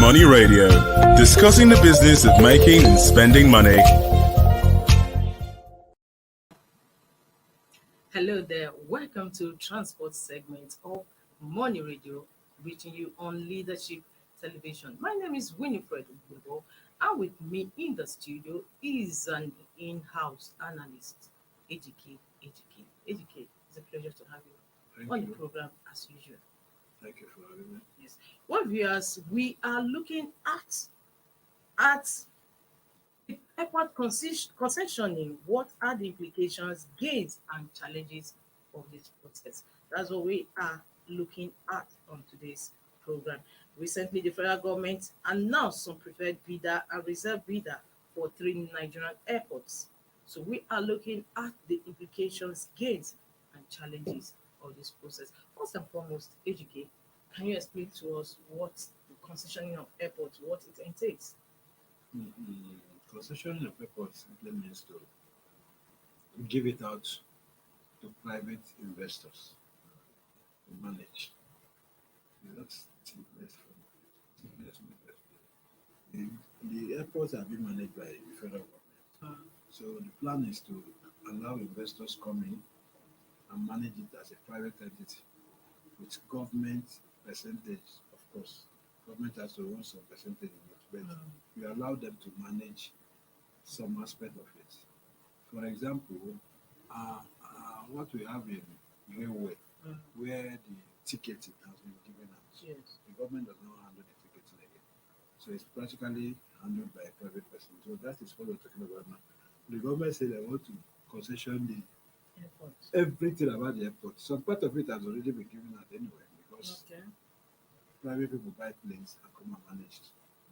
Money Radio, discussing the business of making and spending money. Hello there. Welcome to transport segment of Money Radio, reaching you on Leadership Television. My name is Winifred Ugobo, and with me in the studio is an in-house analyst, AGK. It's a pleasure to have you Thank on you. the program as usual. Thank you for having me. Yes. Well, viewers, we are looking at the airport concessioning. What are the implications, gains, and challenges of this process? That's what we are looking at on today's program. Recently, the federal government announced some preferred bidder and reserve bidder for 3 Nigerian airports. So we are looking at the implications, gains, and challenges of this process. First and foremost, AGK, can you explain to us what the concessioning of airports, what it entails? Concession of airports simply means to give it out to private investors to manage. That's simplest form. Simplest method. The airports are being managed by the federal government. So the plan is to allow investors come in and manage it as a private entity with government percentage, of course. Government has to own some percentage in it, but we allow them to manage some aspect of it. For example, what we have in railway, where the ticketing has been given out, Yes. the government does not handle the ticketing again. So it's practically handled by a private person. So that is what we're talking about now. The government said they want to concession Airports. everything about the airport. Some part of it has already been given out anyway because Okay. private people buy planes and come and manage it.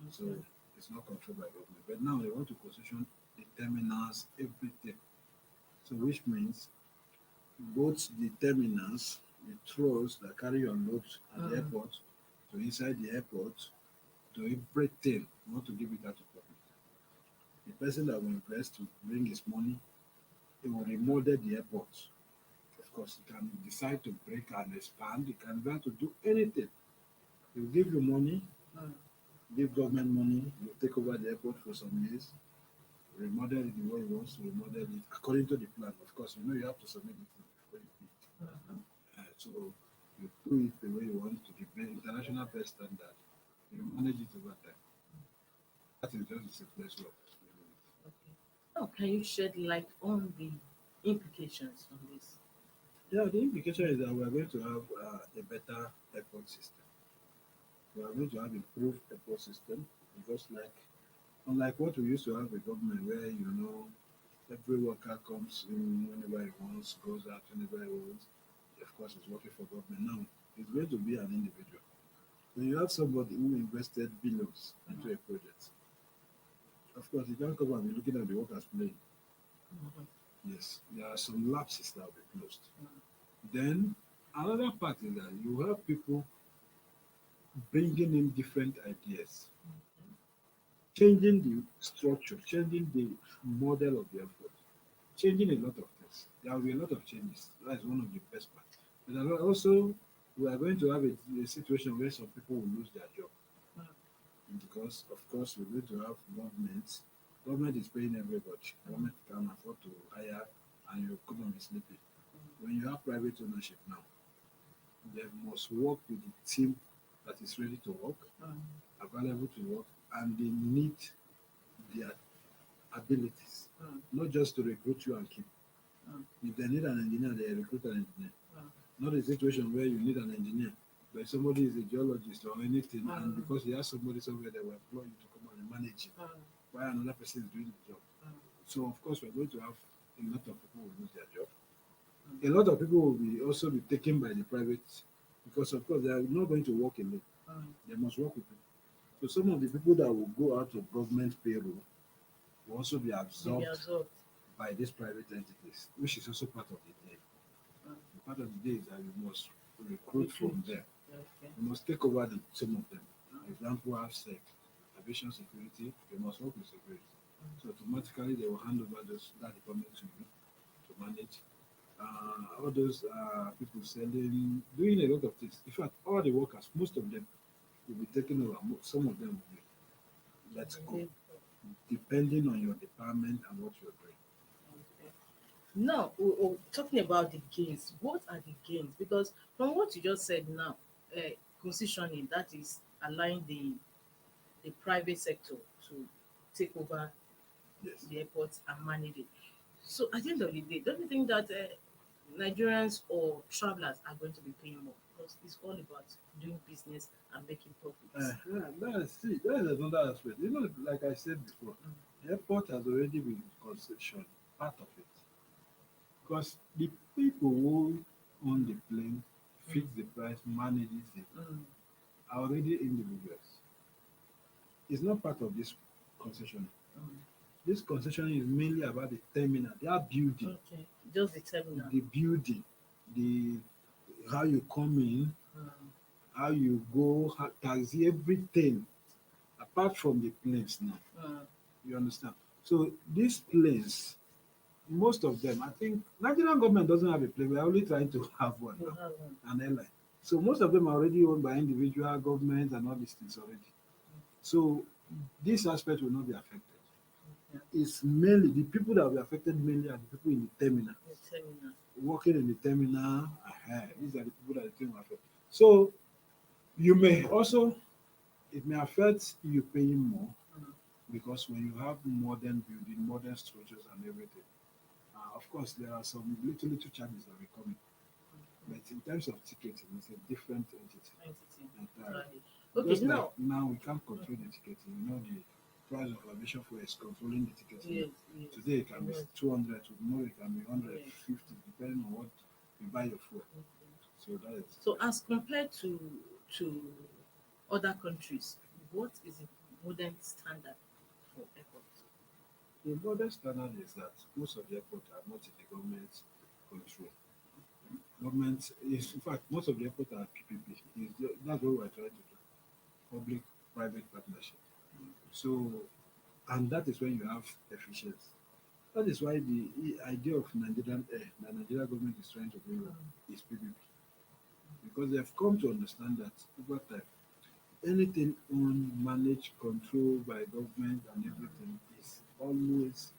So it's not controlled by government. But now they want to concession the terminals, everything. So which means both the terminals, the trolls that carry your loads at the airport, to inside the airport, to everything, you want to give it out to public. The person that will invest to bring his money, he will remodel the airport. Of course, he can decide to break and expand. He can decide to do anything. He will give you money, give government money, you take over the airport for some years, remodel it the way he wants to remodel it according to the plan. Of course, you know you have to submit it before you bid. So you do it the way you want to the international best standard. You manage it over time. That is just the simplest way of explaining it. Okay. Now, can you shed light on the implications on this? Yeah, the implication is that we are going to have a better airport system. We are going to have improved airport system because unlike what we used to have a government where every worker comes in whenever he wants, goes out whenever he wants. Of course, he's working for government. Now, it's going to be an individual. When you have somebody who invested billions into a project, of course, you can't come and be looking at the workers playing. Yes, there are some lapses that will be closed. Then, another part is that you have people bringing in different ideas, changing the structure, changing the model of the airport, changing a lot of things. There will be a lot of changes. That is one of the best parts. But also, we are going to have a situation where some people will lose their job. Because, of course, we're going to have government. Government is paying everybody. Government can afford to hire and your economy is sleeping. When you have private ownership now, they must work with the team that is ready to work, available to work, and they need their abilities, not just to recruit you and keep. If they need an engineer, they recruit an engineer. Not a situation where you need an engineer, but somebody is a geologist or anything, and because he has somebody somewhere, they will employ you to come and manage him, while another person is doing the job. So, of course, we're going to have a lot of people who will lose their job. A lot of people will also be taken by the private, because, of course, they are not going to work alone. They must work with people. So some of the people that will go out of government payroll will also be absorbed by these private entities, which is also part of the day. Part of the day is that you must recruit from them. You must take over some of them. Example, AFSEC, aviation security, they must work with security. So automatically they will hand over that department to you to manage. All those people selling, doing a lot of things. In fact, all the workers, most of them, will be taken over. Some of them will be let go, Okay. depending on your department and what you're doing. Okay. Now, talking about the gains, what are the gains? Because from what you just said now, uh, concessioning, that is allowing the private sector to take over Yes. the airports and manage it. So at the end of the day, don't you think that Nigerians or travelers are going to be paying more? Because it's all about doing business and making profits. That is another aspect. You know, like I said before, Mm, the airport has already been concession, part of it. Because the people who own the plane, fix the price, manages it, mm, are already individuals. It's not part of this concession. mm. This concession is mainly about the terminal, their building, Okay, just the terminal. the building, the how you come in, Mm, how you go, how, taxi, everything apart from the planes now. mm, You understand? So these planes, most of them, I think Nigerian government doesn't have a plane. We are only trying to have one you now, have one. an airline. So most of them are already owned by individual governments and all these things already. So this aspect will not be affected. Yeah, It's mainly the people that will be affected mainly are the people in the terminal, the terminal. working in the terminal. These are the people that the thing will affect. So you may also it may affect you paying more Mm, because when you have modern building, modern structures and everything, of course there are some little charges that will come in. mm, But in terms of ticketing, it's a different entity entity. entirely. Right. Okay, Just like now, now we can't control the ticketing. You know the price of admission for is controlling the ticketing. yes, yes. Today it can be Yes, 200, tomorrow it can be yes. 150, depending on what you buy your food. Okay. So that is So as compared to other countries, what is the modern standard for airports? the modern standard is that most of the airports are not in the government's control. Government is, in fact, most of the airports are PPP. That's what we're trying to do, public-private partnership. So, and that is when you have efficiency. That is why the idea of Nigerian Air, the Nigerian government is trying to bring up is PPP. Because they have come to understand that over time, anything owned, managed, controlled by government and everything is always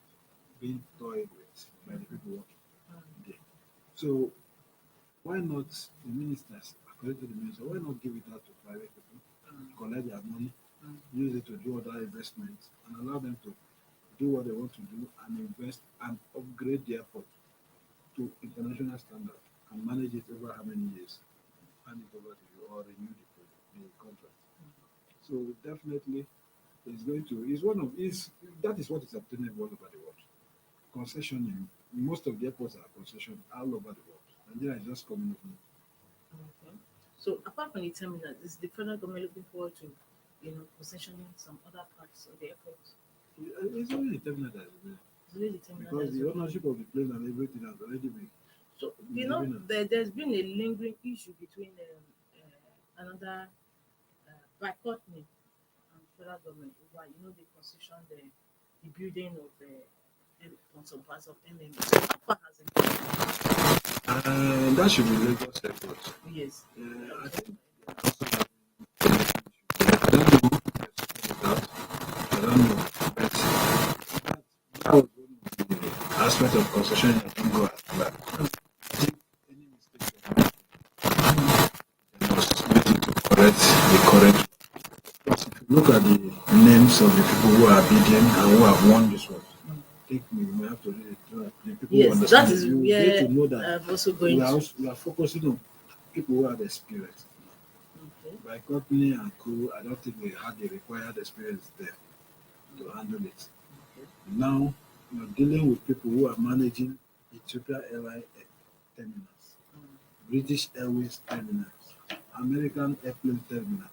being toyed with by the people working there. So why not the ministers, according to the minister, why not give it out to private people, collect their money, use it to do other investments, and allow them to do what they want to do and invest and upgrade the airport to international standard and manage it over how many years, hand it over to you or renew the contract. So definitely it's going to is one of is that is what is obtainable all over the world. Concessioning, most of the airports are concession all over the world. Nigeria is just coming up now. Okay. So apart from the terminal, is the federal government looking forward to, concessioning some other parts of the airport? It's only the terminal that is there It's really the terminal because that's the looking forward. ownership of the plane and everything has already So been given out. there's been a lingering issue between another bipartner and federal government over the concession the building of on some parts of MM. How far has it gone? That should be Lagos Airport. Yes. I think I don't know that. I don't know. But that was one of the aspect of concession that don't go as well. I think any mistake they must make it to correct the correct. Because if you look at the names of the people who are bidding and who have won this one, take me, we have to read it. The people who Yes, understand that it, is you where get to know that I'm also going to. we are focusing on people who have experience. Okay. By company and co, I don't think they had the required experience there to handle it. Okay. Now you're dealing with people who are managing Ethiopia Airline terminals, British Airways terminals, American airplane terminals.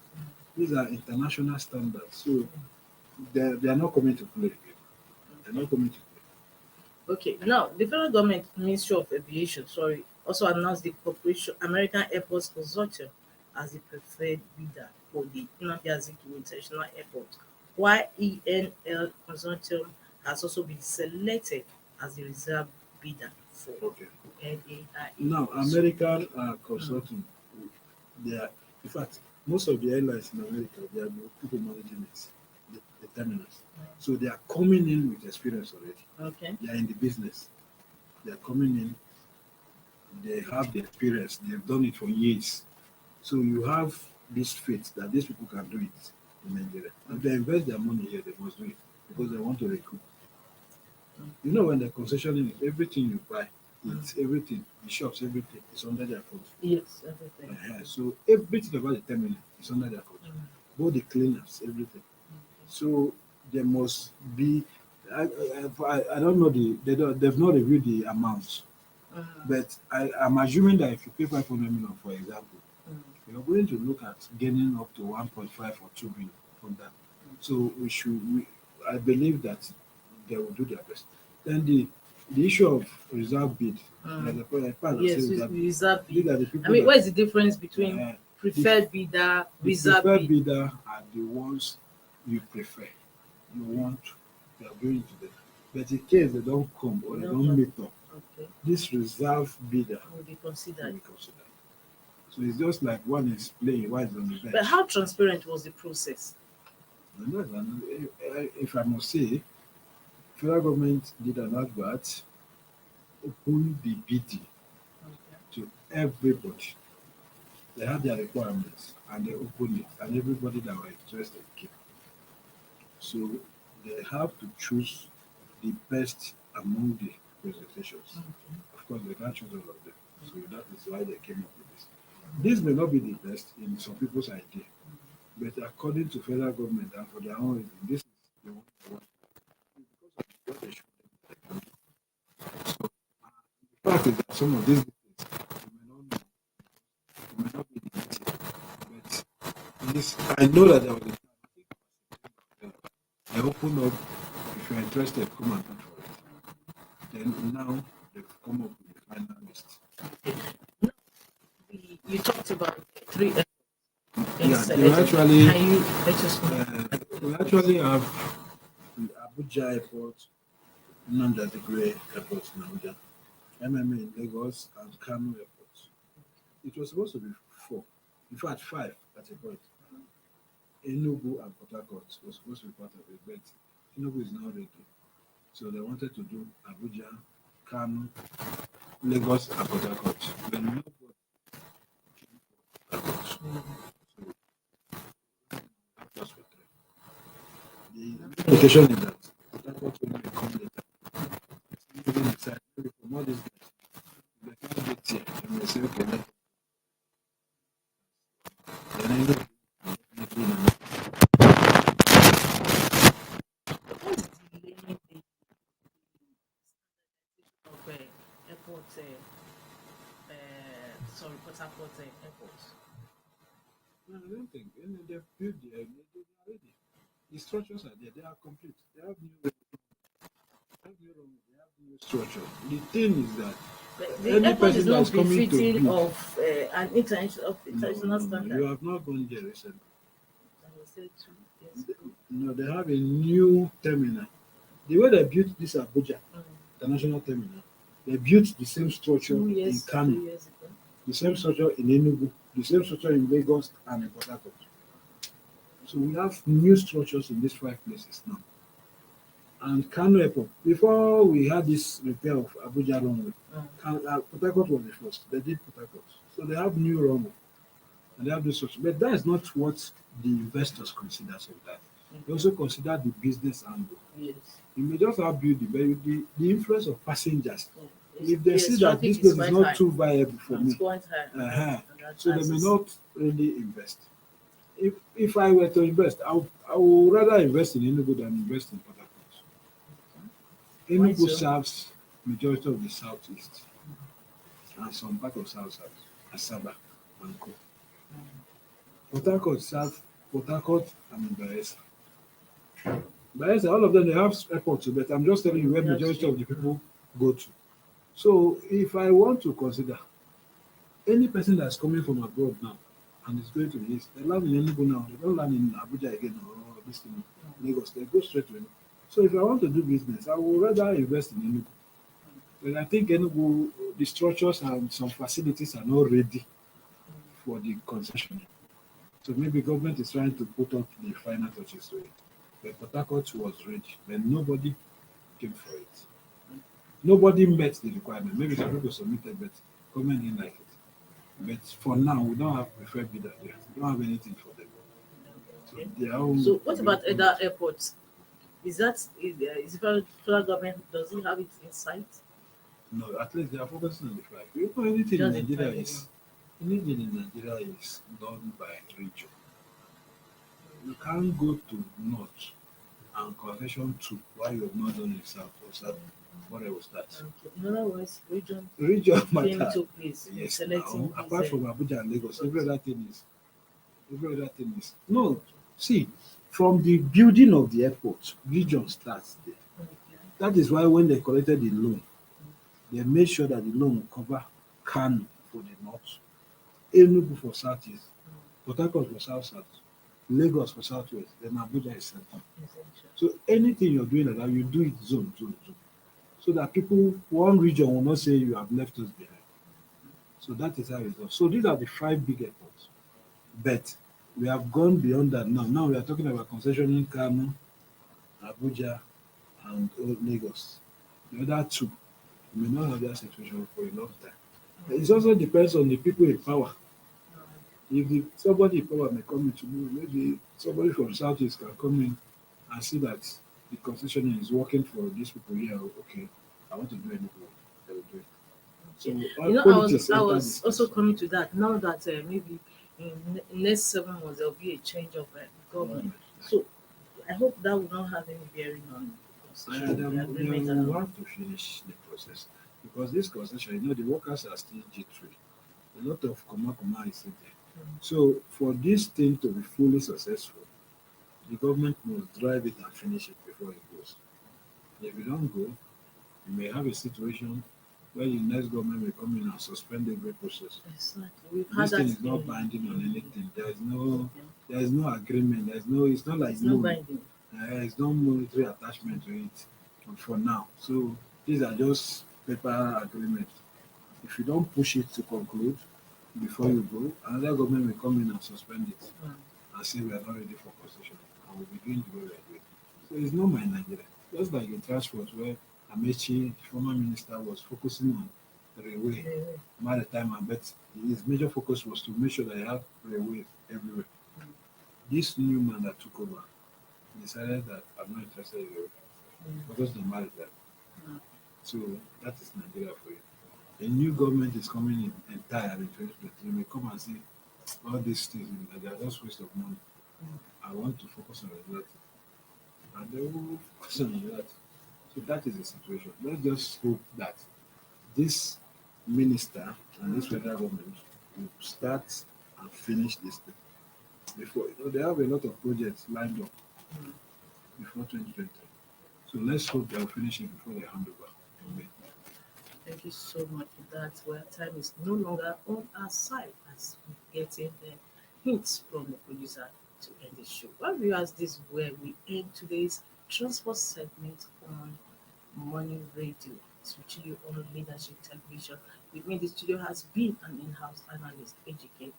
These are international standards, so they are not coming to play. They're not coming to play. Okay, now the federal government Ministry of Aviation, also announced the corporation American Airports Consortium as the preferred bidder for the Nnamdi Azikiwe International Airport, while ENL Consortium has also been selected as the reserve bidder for Okay. NAIA. Now, So, American consulting, they are, in fact, Most of the airlines in America, they are people managing it, the terminals. So they are coming in with experience already. Okay. They are in the business. They are coming in. They have the experience. They've done it for years. So you have this faith that these people can do it in Nigeria. If they invest their money here, they must do it because they want to recoup. You know, when the concession is everything you buy, it's everything, the shops, everything is under their control. Yes, everything. So everything about the terminal is under their control. Both the cleaners, everything. So there must be. I don't know they've not reviewed the amounts, but I'm assuming that if you pay 500 million, for example, you're going to look at gaining up to 1.5 or 2 billion from that. So I believe that they will do their best. Then the issue of reserve bid, like the part that Yes, says that reserve these bid. are the people I mean, that, what is the difference between uh, preferred bidder, the reserve preferred bid? bidder are the ones you prefer, you want, you are going to them. But in case they don't come or they No don't come. meet up, Okay, this reserve bidder will be will considered. be considered. So it's just like one is playing, one is on the bench. But how transparent was the process? And if I must say, federal government did an advert, open the bidding Okay. to everybody. They had their requirements and they opened it, and everybody that were interested came. So they have to choose the best among the presentations. Okay. Of course, they can't choose all of them. So that is why they came up with this. This may not be the best in some people's idea, but according to federal government and for their own reason, this is the one they want. Because of what they show them. So the fact is that some of these details you may not know, you may not be the detail, but this I know that there was a time, I think they opened up. If you're interested, come and look for it. Then now they've come up with the final list. You talked about three airports being Yeah, they selected. actually Can you let us know? we actually have Abuja Airport, Nnamdi Airport in Abuja, MMA in Lagos, and Kano Airport. It was supposed to be four, in fact five at a point. Enugu and Port Harcourt was supposed to be part of it, but Enugu is now ready. So they wanted to do Abuja, Kano, Lagos, and Port Harcourt. Then nobody Port Harcourt. So that's what the implication is that Port Harcourt will become later. Even decide maybe from all these guys, they can't get here. And they say, okay, then Enugu definitely not. What is delaying the of airport? Sorry, Port Harcourt airport. No, I don't think. They've built they're ready. The structures are there. They are complete. They have new room. They have new structure. The thing is that But the any airport person is that's not coming to befitting build, of an international standard. you have not gone there recently. I will say 2 years ago. No, they have a new terminal. The way they built this Abuja, the national terminal, they built the same structure in Kano, 2 years ago. the same structure in Enugu, the same structure in Lagos and in Port Harcourt. So we have new structures in these five places now. And Kano Airport, before we had this repair of Abuja runway, Port Harcourt was the first. They did Port Harcourt. So they have new runway and they have this structure. But that is not what the investors consider sometimes. They also consider the business angle. Yes. You may just have built the influence of passengers. Yeah. If they Yes, see that traffic this is place is quite not high. too viable for It's me, quite high. so they may not really invest. If I were to invest, I would rather invest in Enugu than invest in Port Harcourt. Why Enugu so? serves majority of the southeast and some part of south, Asaba and Co. Port Harcourt serves Port Harcourt and Bayelsa. Bayelsa, all of them they have airports, but I'm just telling you where That's majority true. of the people go to. So if I want to consider any person that's coming from abroad now and is going to the east, they land in Enugu now, they don't land in Abuja again or this thing, Lagos, they go straight to Enugu. So if I want to do business, I would rather invest in Enugu. But I think Enugu, the structures and some facilities are not ready for the concession. So maybe government is trying to put up the final touches to it. But Port Harcourt was ready, but nobody came for it. Nobody met the requirement. Maybe some people submitted, but government didn't like it. But for now, we don't have preferred bidder there. We don't have anything for them. So Okay. their own. So what about other airports? Is the federal government, does it have it in sight? No, at least they are focusing on the flight. You know, anything Just in the Nigeria flight is anything in Nigeria is done by region. You can't go to north and concession to while you have not done in south or south, whatever start. Okay. In other words, region Region came matter. into place in Yes, selecting now, apart these, from Abuja and Lagos, every other thing is no. See, from the building of the airport, region starts there. okay. That is why when they collected the loan, they made sure that the loan will cover Kano for the north, Enugu for southeast, Port Harcourt for south, Lagos for southwest, then Abuja is center. Essential. So anything you're doing like that, you do it zone. So that people, one region will not say you have left us behind. So that is how it's done. So these are the 5 big airports. But we have gone beyond that now. Now we are talking about concessioning Kano, Abuja, and Lagos. The other 2 may not have that situation for a long time. It also depends on the people in power. If somebody in power may come in tomorrow, maybe somebody from Southeast can come in and see that the concessioning is working for these people here. Okay, I want to do anything, they will do it. So I was also coming to that. Now that maybe in next 7 months there will be a change of government. So I hope that will not have any bearing on the agreement. They will have to finish the process because this concession, the workers are still G3. A lot of Koma is still there. So for this thing to be fully successful, the government must drive it and finish it before it goes. If you don't go, you may have a situation where the next government may come in and suspend every process. Exactly. We've had This that thing is not in- binding on anything. There is no agreement. It's not like It's not loan. binding. There's no monetary attachment to it for now. So these are just paper agreements. If you don't push it to conclude before you go, another government will come in and suspend it and say we are not ready for concession and we'll be doing the way we are doing. So it's not my Nigeria. Just like in transport where Amechi, the former minister, was focusing on railway, maritime, and but his major focus was to make sure that he had railways everywhere. This new man that took over decided that I'm not interested in railway, focus on maritime. So that is Nigeria for you. A new government is coming in entirely in 2020. You may come and say all these things, they are just waste of money. I want to focus on that. And they will focus on that. So that is the situation. Let's just hope that this minister and this federal government will start and finish this thing before. They have a lot of projects lined up before 2020. So let's hope they'll finish it before they hand over. Thank you so much for that. Well, time is no longer on our side as we're getting hints from the producer to end the show. Well, viewers, this is where we end today's transport segment on Morning Radio. It's reaching you on Leadership Television. With me in the studio has been an in-house analyst, Ejike.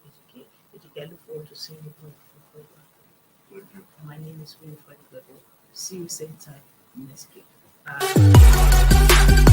I look forward to seeing you on the program. Thank you. My name is Winifred Glebo. See you same time next week. Bye.